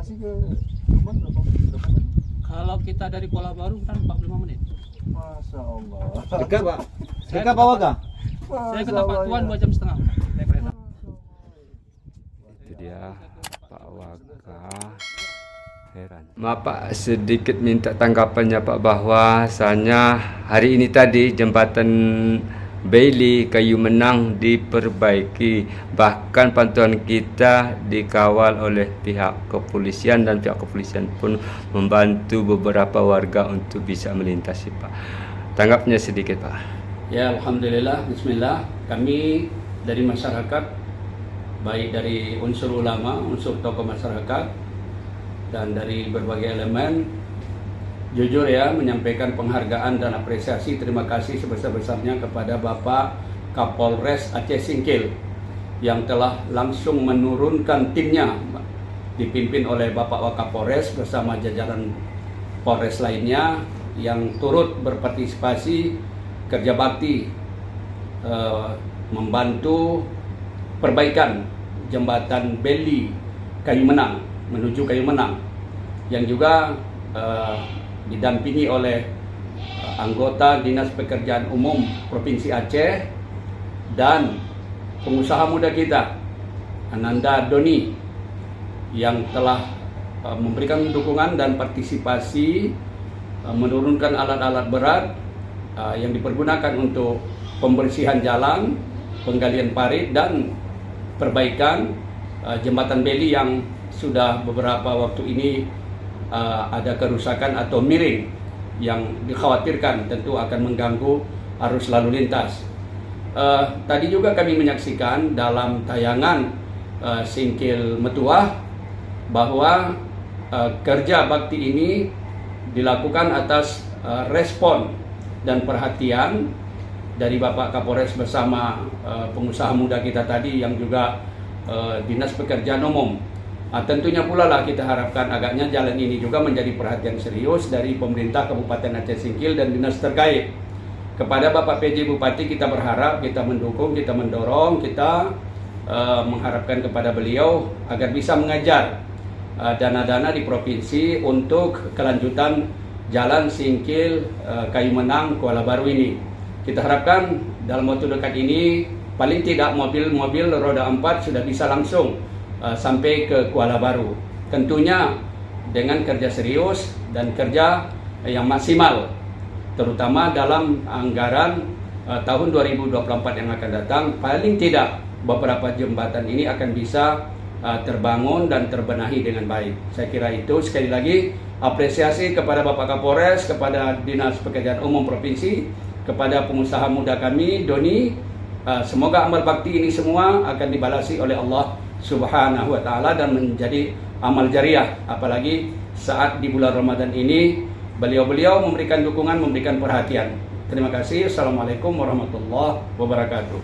Bekasi ke Tuban berapa menit? Kalau kita dari Kuala Baru kan 45 menit. Masya Allah. Dekat Pak. Saya Dekat Pak Waga. Saya ke Tapak Tuan 2 jam setengah naik kereta. Itu dia Pak Waga. Heran. Maaf Pak, sedikit minta tanggapannya Pak, bahwasanya hari ini tadi jembatan Bailey Kayu Menang diperbaiki, bahkan pantauan kita dikawal oleh pihak kepolisian dan pihak kepolisian pun membantu beberapa warga untuk bisa melintasi Pak. Tanggapnya sedikit Pak. Ya, alhamdulillah, bismillah. Kami dari masyarakat, baik dari unsur ulama, unsur tokoh masyarakat, dan dari berbagai elemen, jujur ya, menyampaikan penghargaan dan apresiasi, terima kasih sebesar-besarnya kepada Bapak Kapolres Aceh Singkil yang telah langsung menurunkan timnya, dipimpin oleh Bapak Wakapolres bersama jajaran Polres lainnya yang turut berpartisipasi kerja bakti membantu perbaikan jembatan Bailey Kayu Menang menuju Kayu Menang, yang juga didampingi oleh anggota Dinas Pekerjaan Umum Provinsi Aceh dan pengusaha muda kita Ananda Doni yang telah memberikan dukungan dan partisipasi menurunkan alat-alat berat yang dipergunakan untuk pembersihan jalan, penggalian parit dan perbaikan jembatan Bailey yang sudah beberapa waktu ini ada kerusakan atau miring yang dikhawatirkan tentu akan mengganggu arus lalu lintas. Tadi juga kami menyaksikan dalam tayangan Singkil Metuah bahwa kerja bakti ini dilakukan atas respon dan perhatian dari Bapak Kapolres bersama pengusaha muda kita tadi yang juga Dinas Pekerjaan Umum. Tentunya pula lah kita harapkan agaknya jalan ini juga menjadi perhatian serius dari pemerintah Kabupaten Aceh Singkil dan dinas terkait. Kepada Bapak PJ Bupati kita berharap, kita mendukung, kita mendorong, kita mengharapkan kepada beliau agar bisa mengejar dana-dana di provinsi untuk kelanjutan jalan Singkil Kayu Menang Kuala Baru ini. Kita harapkan dalam waktu dekat ini paling tidak mobil-mobil roda 4 sudah bisa langsung sampai ke Kuala Baru. Tentunya dengan kerja serius dan kerja yang maksimal, terutama dalam anggaran tahun 2024 yang akan datang. Paling tidak beberapa jembatan ini akan bisa terbangun dan terbenahi dengan baik. Saya kira itu. Sekali lagi apresiasi kepada Bapak Kapolres, kepada Dinas Pekerjaan Umum Provinsi, kepada pengusaha muda kami Doni. Semoga amal bakti ini semua akan dibalasi oleh Allah Subhanahu wa ta'ala dan menjadi amal jariah, apalagi saat di bulan Ramadan ini beliau-beliau memberikan dukungan, memberikan perhatian. Terima kasih. Assalamualaikum warahmatullahi wabarakatuh.